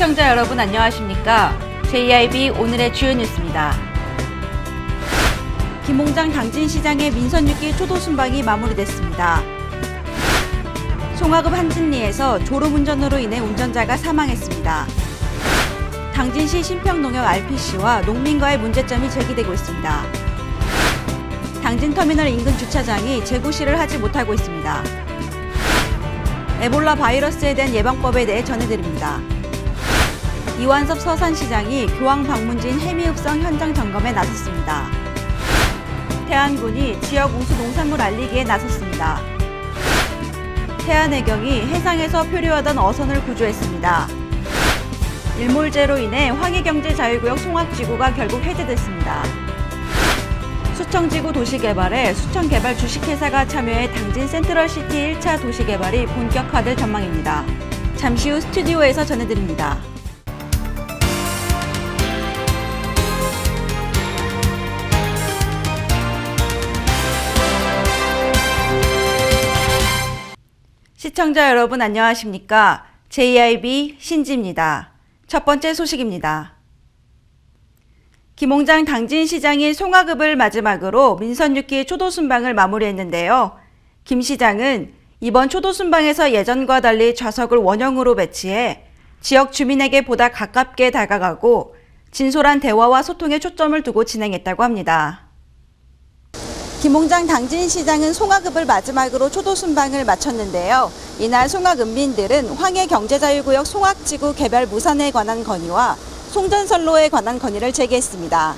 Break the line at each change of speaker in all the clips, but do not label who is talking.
시청자 여러분 안녕하십니까? JIB 오늘의 주요 뉴스입니다. 김홍장 당진시장의 민선 6기 초도 순방이 마무리됐습니다. 송화급 한진리에서 졸음운전으로 인해 운전자가 사망했습니다. 당진시 신평농협 RPC와 농민과의 문제점이 제기되고 있습니다. 당진터미널 인근 주차장이 재구시를 하지 못하고 있습니다. 에볼라 바이러스에 대한 예방법에 대해 전해드립니다. 이완섭 서산시장이 교황 방문지인 해미읍성 현장 점검에 나섰습니다. 태안군이 지역 우수 농산물 알리기에 나섰습니다. 태안해경이 해상에서 표류하던 어선을 구조했습니다. 일몰제로 인해 황해경제자유구역 송악지구가 결국 해제됐습니다. 수청지구 도시개발에 수청개발 주식회사가 참여해 당진 센트럴시티 1차 도시개발이 본격화될 전망입니다. 잠시 후 스튜디오에서 전해드립니다. 시청자 여러분 안녕하십니까? JIB 신지입니다. 첫 번째 소식입니다. 김홍장 당진시장이 송화급을 마지막으로 민선 6기 초도순방을 마무리했는데요. 김 시장은 이번 초도순방에서 예전과 달리 좌석을 원형으로 배치해 지역 주민에게 보다 가깝게 다가가고 진솔한 대화와 소통에 초점을 두고 진행했다고 합니다. 김홍장 당진시장은 송화급을 마지막으로 초도순방을 마쳤는데요. 이날 송화읍민들은 황해경제자유구역 송악지구 개발 무산에 관한 건의와 송전선로에 관한 건의를 제기했습니다.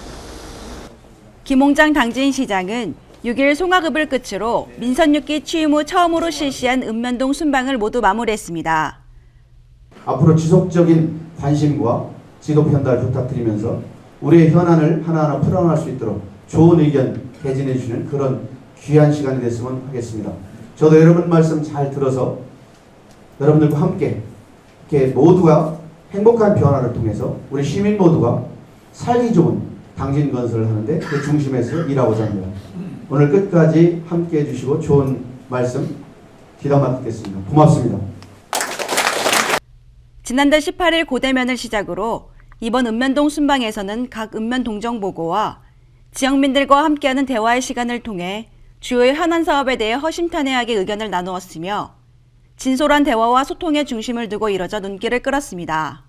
김홍장 당진시장은 6일 송화급을 끝으로 민선 6기 취임 후 처음으로 실시한 읍면동 순방을 모두 마무리했습니다.
앞으로 지속적인 관심과 지도 편달 부탁드리면서 우리의 현안을 하나하나 풀어나갈 수 있도록 좋은 의견 개진해 주시는 그런 귀한 시간이 됐으면 하겠습니다. 저도 여러분 말씀 잘 들어서 여러분들과 함께 이렇게 모두가 행복한 변화를 통해서 우리 시민 모두가 살기 좋은 당진 건설을 하는데 그 중심에서 일하고자 합니다. 오늘 끝까지 함께 해주시고 좋은 말씀 귀담아 듣겠습니다. 고맙습니다.
지난달 18일 고대면을 시작으로 이번 읍면동 순방에서는 각 읍면 동정보고와 지역민들과 함께하는 대화의 시간을 통해 주요 현안 사업에 대해 허심탄회하게 의견을 나누었으며 진솔한 대화와 소통의 중심을 두고 이뤄져 눈길을 끌었습니다.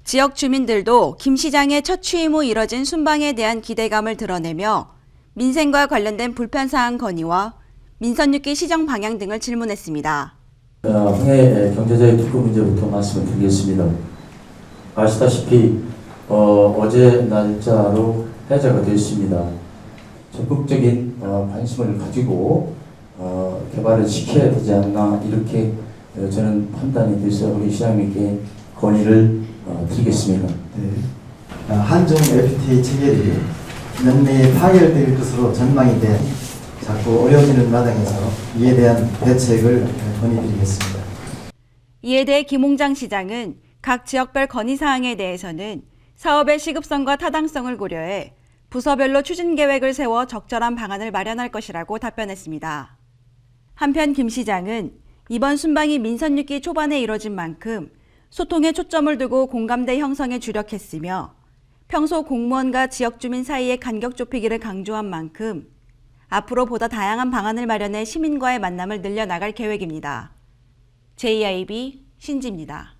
지역 주민들도 김 시장의 첫 취임 후 이뤄진 순방에 대한 기대감을 드러내며 민생과 관련된 불편사항 건의와 민선 6기 시정 방향 등을 질문했습니다.
황해 경제자유 특구 문제부터 말씀을 드리겠습니다. 아시다시피 어제 날짜로 해제가 됐습니다. 적극적인 관심을 가지고 개발을 시켜야 되지 않나 이렇게 저는 판단이 돼서 우리 시장님께 건의를 드리겠습니다.
네. 한중 FTA 체결이 연내에 파결될 것으로 전망이 돼 자꾸 어려워지는 마당에서 이에 대한 대책을 건의드리겠습니다.
이에 대해 김홍장 시장은 각 지역별 건의사항에 대해서는 사업의 시급성과 타당성을 고려해 부서별로 추진 계획을 세워 적절한 방안을 마련할 것이라고 답변했습니다. 한편 김 시장은 이번 순방이 민선 6기 초반에 이뤄진 만큼 소통에 초점을 두고 공감대 형성에 주력했으며 평소 공무원과 지역 주민 사이의 간격 좁히기를 강조한 만큼 앞으로 보다 다양한 방안을 마련해 시민과의 만남을 늘려나갈 계획입니다. JIB 신지입니다.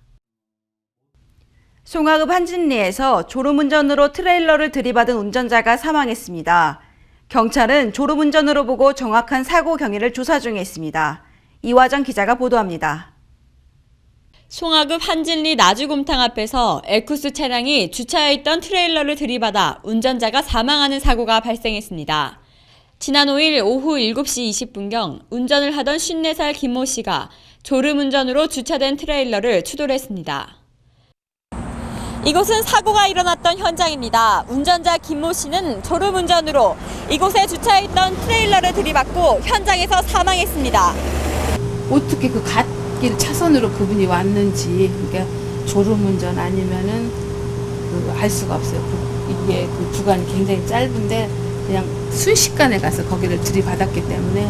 송화급 한진리에서 졸음운전으로 트레일러를 들이받은 운전자가 사망했습니다. 경찰은 졸음운전으로 보고 정확한 사고 경위를 조사 중에 있습니다. 이화정 기자가 보도합니다.
송화급 한진리 나주곰탕 앞에서 에쿠스 차량이 주차해 있던 트레일러를 들이받아 운전자가 사망하는 사고가 발생했습니다. 지난 5일 오후 7시 20분경 운전을 하던 54살 김모 씨가 졸음운전으로 주차된 트레일러를 추돌했습니다. 이곳은 사고가 일어났던 현장입니다. 운전자 김모 씨는 졸음운전으로 이곳에 주차했던 트레일러를 들이받고 현장에서 사망했습니다.
어떻게 그 갓길 차선으로 그분이 왔는지, 그러니까 졸음운전 아니면은 알 수가 없어요. 이게 그 구간이 굉장히 짧은데 그냥 순식간에 가서 거기를 들이받았기 때문에.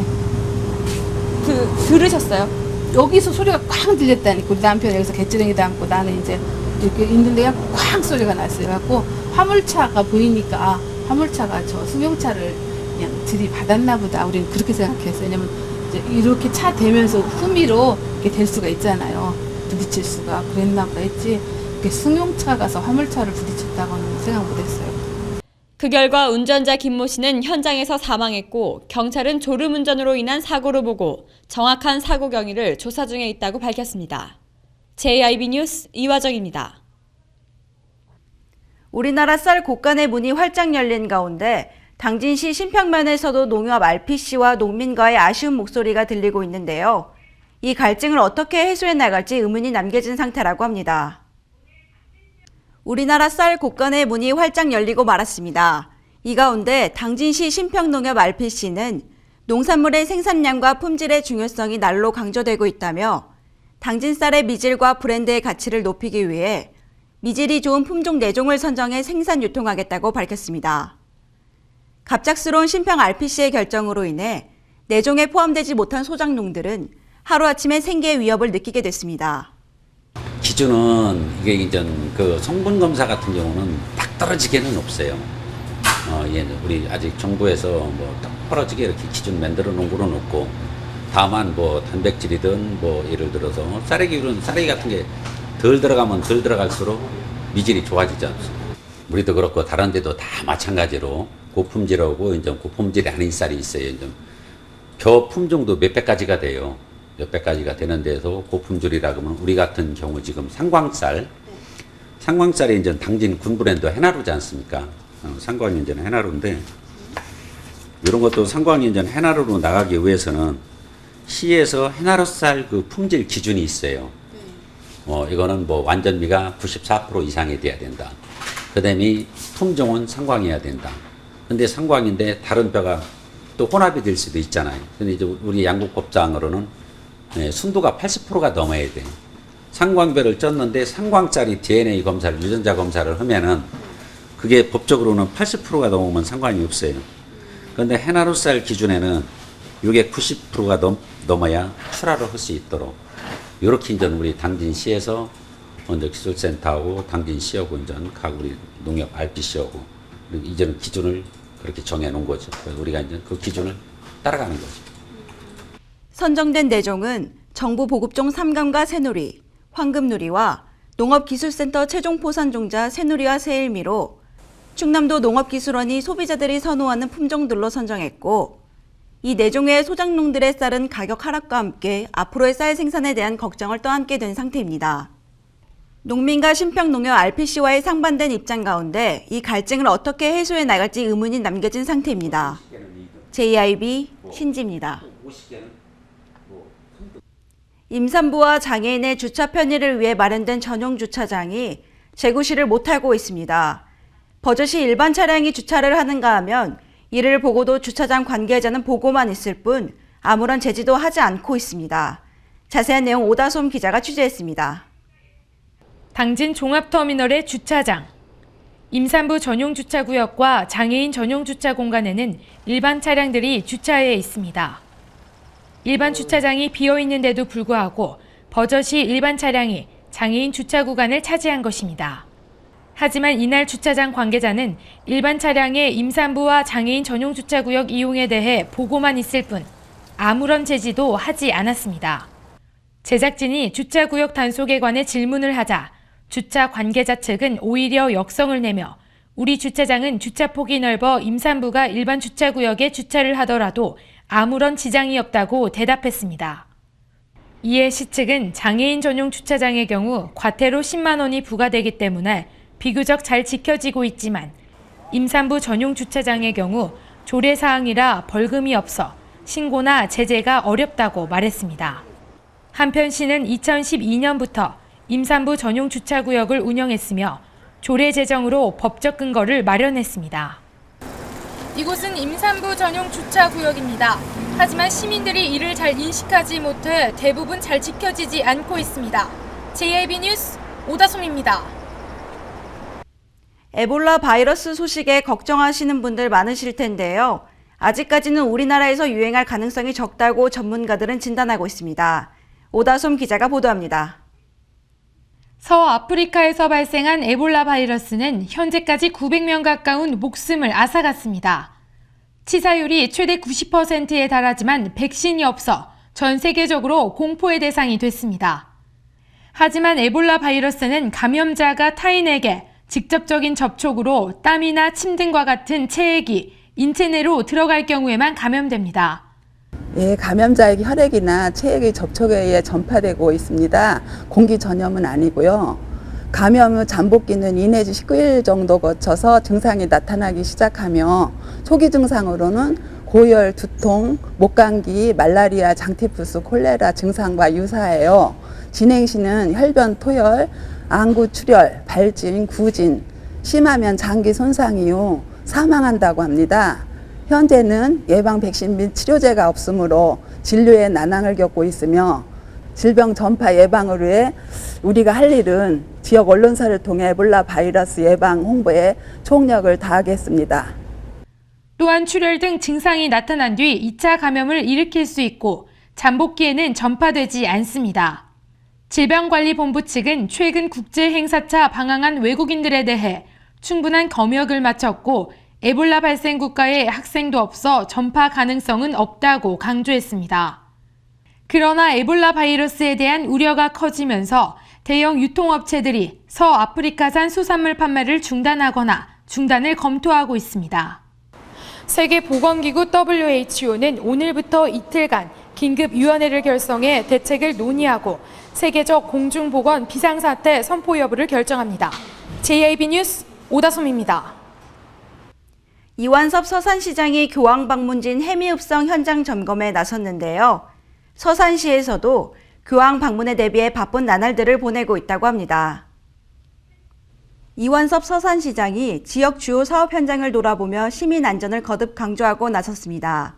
들으셨어요?
여기서 소리가 꽝 들렸다니까. 우리 남편이 여기서 개찌렁이 담고 나는 이제 이렇게 있는데 그냥 쾅 소리가 났어요. 그래갖고 화물차가 보이니까 화물차가 저 승용차를 그냥 들이받았나 보다. 우리는 그렇게 생각했어요. 왜냐면 이제 이렇게 차 대면서 후미로 이렇게 될 수가 있잖아요. 부딪힐 수가. 그랬나 보다 했지. 이렇게 승용차 가서 화물차를 부딪혔다고는 생각 못했어요.
그 결과 운전자 김모 씨는 현장에서 사망했고 경찰은 졸음운전으로 인한 사고로 보고 정확한 사고 경위를 조사 중에 있다고 밝혔습니다. JIB 뉴스 이화정입니다.
우리나라 쌀 곡간의 문이 활짝 열린 가운데 당진시 신평면에서도 농협 RPC와 농민과의 아쉬운 목소리가 들리고 있는데요. 이 갈증을 어떻게 해소해 나갈지 의문이 남겨진 상태라고 합니다. 우리나라 쌀 곡간의 문이 활짝 열리고 말았습니다. 이 가운데 당진시 신평농협 RPC는 농산물의 생산량과 품질의 중요성이 날로 강조되고 있다며 당진 쌀의 미질과 브랜드의 가치를 높이기 위해 미질이 좋은 품종 4종을 선정해 생산 유통하겠다고 밝혔습니다. 갑작스러운 신평 RPC의 결정으로 인해 4종에 포함되지 못한 소작농들은 하루아침에 생계의 위협을 느끼게 됐습니다.
기준은 이게 이제 그 성분 검사 같은 경우는 딱 떨어지게는 없어요. 예, 우리 아직 정부에서 뭐 딱 떨어지게 이렇게 기준 만들어 놓은 거는 없고, 다만 뭐 단백질이든 뭐 예를 들어서 쌀의 같은 게 덜 들어가면 덜 들어갈수록 미질이 좋아지지 않습니까? 우리도 그렇고 다른 데도 다 마찬가지로 고품질하고 이제 고품질이 아닌 쌀이 있어요. 이제 겨 품종도 몇백 가지가 돼요. 몇백 가지가 되는 데서 고품질이라 그러면 우리 같은 경우 지금 상광쌀이 이제 당진 군 브랜드 해나루지 않습니까? 상광이 이제 해나루인데, 이런 것도 상광이 이제 해나루로 나가기 위해서는 시에서 해나루쌀 그 품질 기준이 있어요. 이거는 뭐 완전미가 94% 이상이 돼야 된다. 그 다음에 품종은 상광이어야 된다. 근데 상광인데 다른 뼈가 또 혼합이 될 수도 있잖아요. 근데 이제 우리 양국법상으로는 순도가 80%가 넘어야 돼. 상광별을 쪘는데 상광짜리 DNA 검사를, 유전자 검사를 하면은 그게 법적으로는 80%가 넘으면 상관이 없어요. 그런데 해나루쌀 기준에는 이게 90%가 넘어야 출하를 할 수 있도록, 이렇게 이제 우리 당진시에서 먼저 기술센터하고 당진시하고 이제 각 우리 농협 RPC하고 이제는 기준을 그렇게 정해 놓은 거죠. 그래서 우리가 이제 그 기준을 따라가는 거죠.
선정된 4종은 정부 보급종 삼감과 새누리, 황금누리와 농업기술센터 최종포산종자 새누리와 새일미로 충남도 농업기술원이 소비자들이 선호하는 품종들로 선정했고, 이 4종의 소작농들의 쌀은 가격 하락과 함께 앞으로의 쌀 생산에 대한 걱정을 떠안게 된 상태입니다. 농민과 신평농협 RPC와의 상반된 입장 가운데 이 갈증을 어떻게 해소해 나갈지 의문이 남겨진 상태입니다. JIB 신지입니다. 임산부와 장애인의 주차 편의를 위해 마련된 전용 주차장이 재구시를 못하고 있습니다. 버젓이 일반 차량이 주차를 하는가 하면 이를 보고도 주차장 관계자는 보고만 있을 뿐 아무런 제지도 하지 않고 있습니다. 자세한 내용 오다솜 기자가 취재했습니다.
당진 종합터미널의 주차장. 임산부 전용 주차구역과 장애인 전용 주차 공간에는 일반 차량들이 주차해 있습니다. 일반 주차장이 비어 있는데도 불구하고 버젓이 일반 차량이 장애인 주차 구간을 차지한 것입니다. 하지만 이날 주차장 관계자는 일반 차량의 임산부와 장애인 전용 주차구역 이용에 대해 보고만 있을 뿐 아무런 제지도 하지 않았습니다. 제작진이 주차구역 단속에 관해 질문을 하자 주차 관계자 측은 오히려 역성을 내며 우리 주차장은 주차폭이 넓어 임산부가 일반 주차구역에 주차를 하더라도 아무런 지장이 없다고 대답했습니다. 이에 시 측은 장애인 전용 주차장의 경우 과태료 10만 원이 부과되기 때문에 비교적 잘 지켜지고 있지만 임산부 전용 주차장의 경우 조례사항이라 벌금이 없어 신고나 제재가 어렵다고 말했습니다. 한편 시는 2012년부터 임산부 전용 주차구역을 운영했으며 조례 제정으로 법적 근거를 마련했습니다. 이곳은 임산부 전용 주차구역입니다. 하지만 시민들이 이를 잘 인식하지 못해 대부분 잘 지켜지지 않고 있습니다. JIB 뉴스 오다솜입니다.
에볼라 바이러스 소식에 걱정하시는 분들 많으실 텐데요. 아직까지는 우리나라에서 유행할 가능성이 적다고 전문가들은 진단하고 있습니다. 오다솜 기자가 보도합니다.
서아프리카에서 발생한 에볼라 바이러스는 현재까지 900명 가까운 목숨을 앗아갔습니다. 치사율이 최대 90%에 달하지만 백신이 없어 전 세계적으로 공포의 대상이 됐습니다. 하지만 에볼라 바이러스는 감염자가 타인에게 직접적인 접촉으로 땀이나 침 등과 같은 체액이 인체 내로 들어갈 경우에만 감염됩니다.
예, 감염자에게 혈액이나 체액의 접촉에 의해 전파되고 있습니다. 공기 전염은 아니고요. 감염 후 잠복기는 2 내지 19일 정도 거쳐서 증상이 나타나기 시작하며 초기 증상으로는 고열, 두통, 목감기, 말라리아, 장티푸스, 콜레라 증상과 유사해요. 진행 시는 혈변, 토열, 안구 출혈, 발진, 구진, 심하면 장기 손상 이후 사망한다고 합니다. 현재는 예방 백신 및 치료제가 없으므로 진료에 난항을 겪고 있으며 질병 전파 예방을 위해 우리가 할 일은 지역 언론사를 통해 에볼라 바이러스 예방 홍보에 총력을 다하겠습니다.
또한 출혈 등 증상이 나타난 뒤 2차 감염을 일으킬 수 있고 잠복기에는 전파되지 않습니다. 질병관리본부 측은 최근 국제행사차 방황한 외국인들에 대해 충분한 검역을 마쳤고 에볼라 발생 국가에 학생도 없어 전파 가능성은 없다고 강조했습니다. 그러나 에볼라 바이러스에 대한 우려가 커지면서 대형 유통업체들이 서아프리카산 수산물 판매를 중단하거나 중단을 검토하고 있습니다. 세계보건기구 WHO는 오늘부터 이틀간 긴급위원회를 결성해 대책을 논의하고 세계적 공중보건 비상사태 선포 여부를 결정합니다. JIB 뉴스 오다솜입니다.
이완섭 서산시장이 교황 방문진 해미읍성 현장 점검에 나섰는데요. 서산시에서도 교황 방문에 대비해 바쁜 나날들을 보내고 있다고 합니다. 이완섭 서산시장이 지역 주요 사업 현장을 돌아보며 시민 안전을 거듭 강조하고 나섰습니다.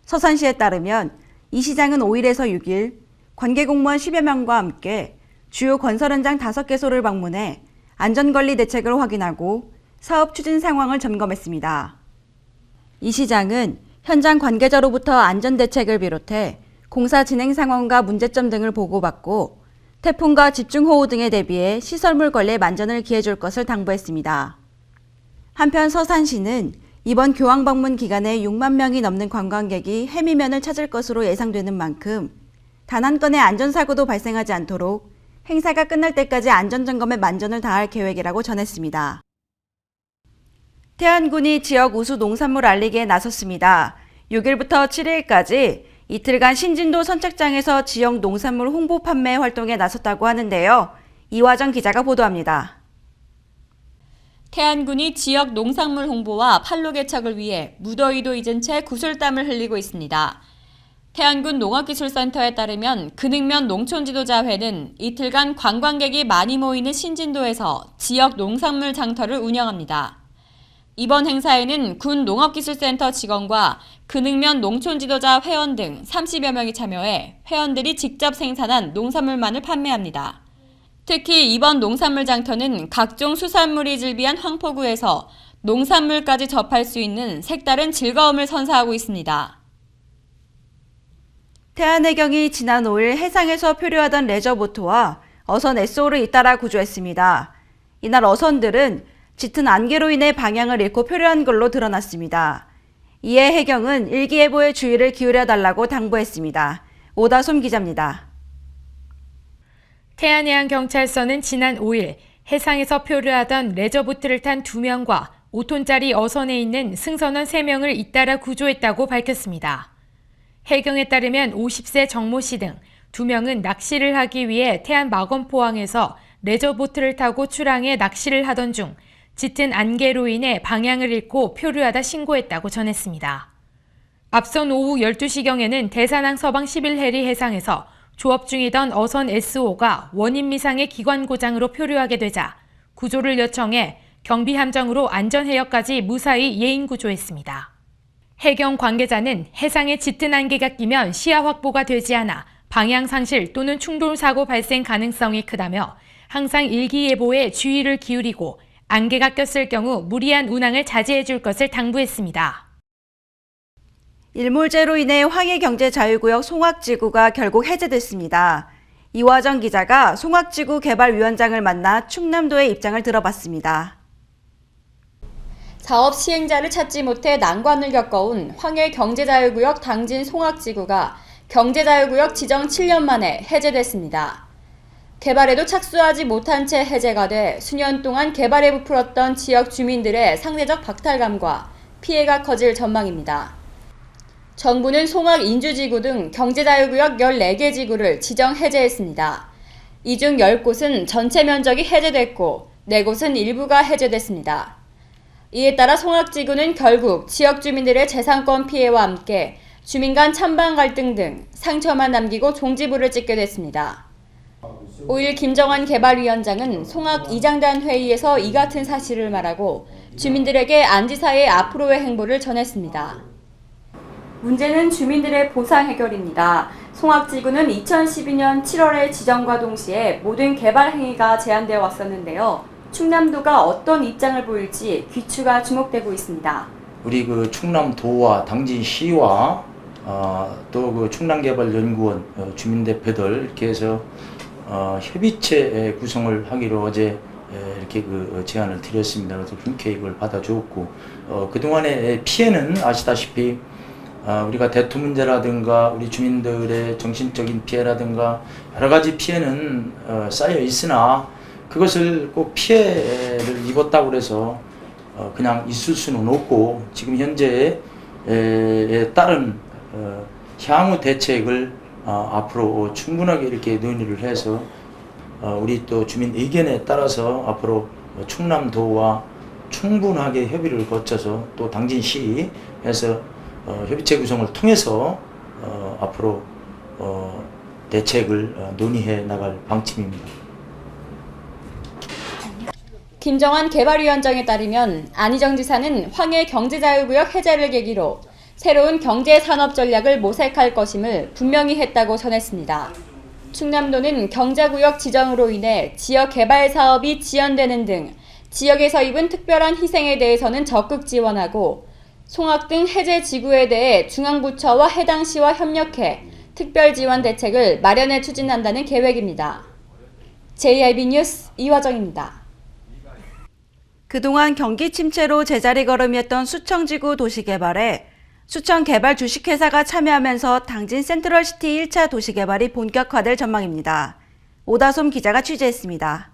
서산시에 따르면 이 시장은 5일에서 6일 관계공무원 10여 명과 함께 주요 건설 현장 5개소를 방문해 안전관리 대책을 확인하고 사업 추진 상황을 점검했습니다. 이 시장은 현장 관계자로부터 안전대책을 비롯해 공사 진행 상황과 문제점 등을 보고받고 태풍과 집중호우 등에 대비해 시설물 관리에 만전을 기해줄 것을 당부했습니다. 한편 서산시는 이번 교황 방문 기간에 6만 명이 넘는 관광객이 해미면을 찾을 것으로 예상되는 만큼 단 한 건의 안전사고도 발생하지 않도록 행사가 끝날 때까지 안전점검에 만전을 다할 계획이라고 전했습니다. 태안군이 지역 우수 농산물 알리기에 나섰습니다. 6일부터 7일까지 이틀간 신진도 선착장에서 지역 농산물 홍보 판매 활동에 나섰다고 하는데요. 이화정 기자가 보도합니다.
태안군이 지역 농산물 홍보와 판로 개척을 위해 무더위도 잊은 채 구슬땀을 흘리고 있습니다. 태안군 농업기술센터에 따르면 근흥면 농촌지도자회는 이틀간 관광객이 많이 모이는 신진도에서 지역 농산물 장터를 운영합니다. 이번 행사에는 군 농업기술센터 직원과 근흥면 농촌지도자 회원 등 30여 명이 참여해 회원들이 직접 생산한 농산물만을 판매합니다. 특히 이번 농산물 장터는 각종 수산물이 즐비한 황포구에서 농산물까지 접할 수 있는 색다른 즐거움을 선사하고 있습니다.
태안해경이 지난 5일 해상에서 표류하던 레저보트와 어선 SO를 잇따라 구조했습니다. 이날 어선들은 짙은 안개로 인해 방향을 잃고 표류한 걸로 드러났습니다. 이에 해경은 일기예보에 주의를 기울여달라고 당부했습니다. 오다솜 기자입니다.
태안해양경찰서는 지난 5일 해상에서 표류하던 레저보트를 탄 2명과 5톤짜리 어선에 있는 승선원 3명을 잇따라 구조했다고 밝혔습니다. 해경에 따르면 50세 정모 씨 등 2명은 낚시를 하기 위해 태안 마건포항에서 레저보트를 타고 출항해 낚시를 하던 중 짙은 안개로 인해 방향을 잃고 표류하다 신고했다고 전했습니다. 앞선 오후 12시경에는 대산항 서방 11해리 해상에서 조업 중이던 어선 SO가 원인 미상의 기관 고장으로 표류하게 되자 구조를 요청해 경비함정으로 안전해역까지 무사히 예인 구조했습니다. 해경 관계자는 해상에 짙은 안개가 끼면 시야 확보가 되지 않아 방향 상실 또는 충돌 사고 발생 가능성이 크다며 항상 일기예보에 주의를 기울이고 안개가 꼈을 경우 무리한 운항을 자제해 줄 것을 당부했습니다.
일몰제로 인해 황해경제자유구역 송악지구가 결국 해제됐습니다. 이화정 기자가 송악지구 개발위원장을 만나 충남도의 입장을 들어봤습니다.
사업 시행자를 찾지 못해 난관을 겪어온 황해경제자유구역 당진 송악지구가 경제자유구역 지정 7년 만에 해제됐습니다. 개발에도 착수하지 못한 채 해제가 돼 수년 동안 개발에 부풀었던 지역 주민들의 상대적 박탈감과 피해가 커질 전망입니다. 정부는 송악 인주지구 등 경제자유구역 14개 지구를 지정 해제했습니다. 이 중 10곳은 전체 면적이 해제됐고 4곳은 일부가 해제됐습니다. 이에 따라 송악지구는 결국 지역 주민들의 재산권 피해와 함께 주민 간 찬반 갈등 등 상처만 남기고 종지부를 찍게 됐습니다. 5일 김정환 개발위원장은 송악 이장단 회의에서 이 같은 사실을 말하고 주민들에게 안지사의 앞으로의 행보를 전했습니다. 문제는 주민들의 보상 해결입니다. 송악지구는 2012년 7월의 지정과 동시에 모든 개발 행위가 제한되어 왔었는데요. 충남도가 어떤 입장을 보일지 귀추가 주목되고 있습니다.
우리 그 충남도와 당진시와 또 그 충남개발연구원 주민대표들 이렇게 해서 협의체 구성을 하기로 어제 이렇게 그 제안을 드렸습니다. 그래서 흔쾌히 이걸 받아주었고 그동안의 피해는 아시다시피 우리가 대토 문제라든가 우리 주민들의 정신적인 피해라든가 여러 가지 피해는 쌓여 있으나 그것을 꼭 피해를 입었다고 해서 그냥 있을 수는 없고 지금 현재에 따른 향후 대책을 앞으로 충분하게 이렇게 논의를 해서 우리 또 주민 의견에 따라서 앞으로 충남도와 충분하게 협의를 거쳐서 또 당진시에서 협의체 구성을 통해서 앞으로 대책을 논의해 나갈 방침입니다.
김정환 개발위원장에 따르면 안희정 지사는 황해 경제자유구역 해제를 계기로 새로운 경제산업 전략을 모색할 것임을 분명히 했다고 전했습니다. 충남도는 경자구역 지정으로 인해 지역 개발 사업이 지연되는 등 지역에서 입은 특별한 희생에 대해서는 적극 지원하고 송악 등 해제 지구에 대해 중앙부처와 해당 시와 협력해 특별 지원 대책을 마련해 추진한다는 계획입니다. JIB 뉴스 이화정입니다.
그동안 경기 침체로 제자리 걸음이었던 수청지구 도시개발에 수청개발 주식회사가 참여하면서 당진 센트럴시티 1차 도시개발이 본격화될 전망입니다. 오다솜 기자가 취재했습니다.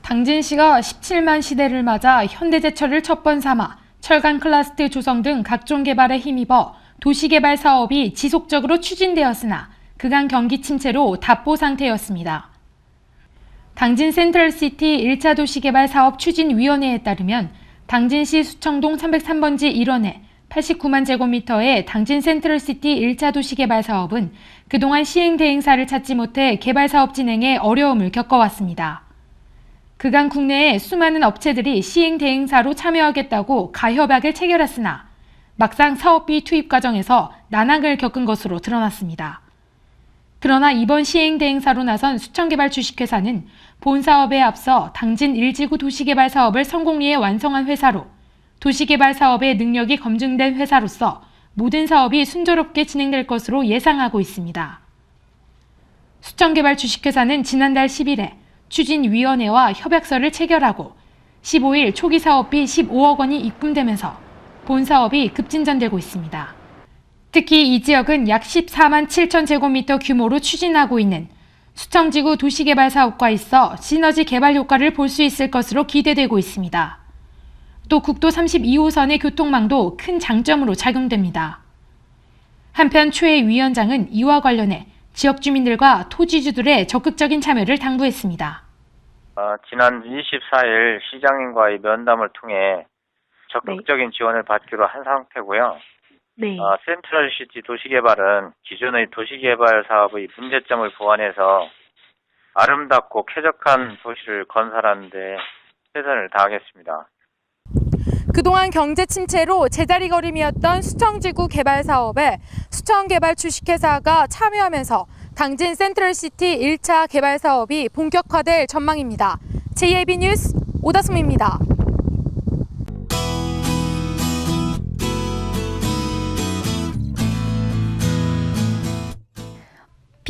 당진시가 17만 시대를 맞아 현대제철을 첫 번 삼아 철강 클러스터 조성 등 각종 개발에 힘입어 도시개발 사업이 지속적으로 추진되었으나 그간 경기 침체로 답보 상태였습니다. 당진 센트럴시티 1차 도시개발 사업 추진위원회에 따르면 당진시 수청동 303번지 1원에 89만 제곱미터의 당진 센트럴시티 1차 도시개발 사업은 그동안 시행 대행사를 찾지 못해 개발 사업 진행에 어려움을 겪어왔습니다. 그간 국내에 수많은 업체들이 시행 대행사로 참여하겠다고 가협약을 체결했으나 막상 사업비 투입 과정에서 난항을 겪은 것으로 드러났습니다. 그러나 이번 시행 대행사로 나선 수청개발 주식회사는 본 사업에 앞서 당진 1지구 도시개발 사업을 성공리에 완성한 회사로 도시개발 사업의 능력이 검증된 회사로서 모든 사업이 순조롭게 진행될 것으로 예상하고 있습니다. 수청개발 주식회사는 지난달 10일에 추진위원회와 협약서를 체결하고 15일 초기 사업비 15억 원이 입금되면서 본 사업이 급진전되고 있습니다. 특히 이 지역은 약 14만 7천 제곱미터 규모로 추진하고 있는 수청지구 도시개발 사업과 있어 시너지 개발 효과를 볼 수 있을 것으로 기대되고 있습니다. 또 국도 32호선의 교통망도 큰 장점으로 작용됩니다. 한편 최 위원장은 이와 관련해 지역 주민들과 토지주들의 적극적인 참여를 당부했습니다.
지난 24일 시장님과의 면담을 통해 적극적인 지원을 받기로 한 상태고요.
네.
센트럴시티 도시개발은 기존의 도시개발 사업의 문제점을 보완해서 아름답고 쾌적한 도시를 건설하는 데 최선을 다하겠습니다.
그동안 경제 침체로 제자리걸음이었던 수청지구 개발 사업에 수청개발 주식회사가 참여하면서 당진 센트럴시티 1차 개발 사업이 본격화될 전망입니다. JIB 뉴스 오다솜입니다.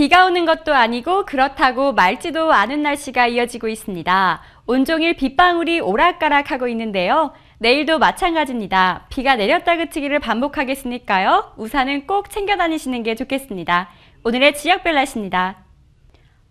비가 오는 것도 아니고 그렇다고 맑지도 않은 날씨가 이어지고 있습니다. 온종일 빗방울이 오락가락하고 있는데요. 내일도 마찬가지입니다. 비가 내렸다 그치기를 반복하겠으니까요. 우산은 꼭 챙겨 다니시는 게 좋겠습니다. 오늘의 지역별 날씨입니다.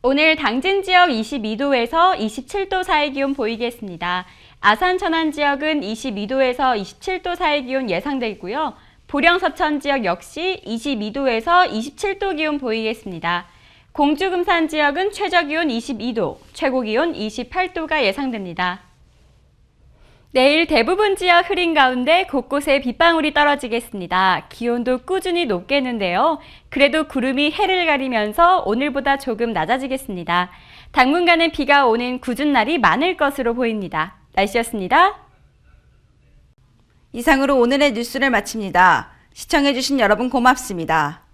오늘 당진 지역 22도에서 27도 사이 기온 보이겠습니다. 아산 천안 지역은 22도에서 27도 사이 기온 예상되고요. 보령 서천 지역 역시 22도에서 27도 기온 보이겠습니다. 공주 금산 지역은 최저 기온 22도, 최고 기온 28도가 예상됩니다. 내일 대부분 지역 흐린 가운데 곳곳에 빗방울이 떨어지겠습니다. 기온도 꾸준히 높겠는데요. 그래도 구름이 해를 가리면서 오늘보다 조금 낮아지겠습니다. 당분간은 비가 오는 궂은 날이 많을 것으로 보입니다. 날씨였습니다.
이상으로 오늘의 뉴스를 마칩니다. 시청해주신 여러분 고맙습니다.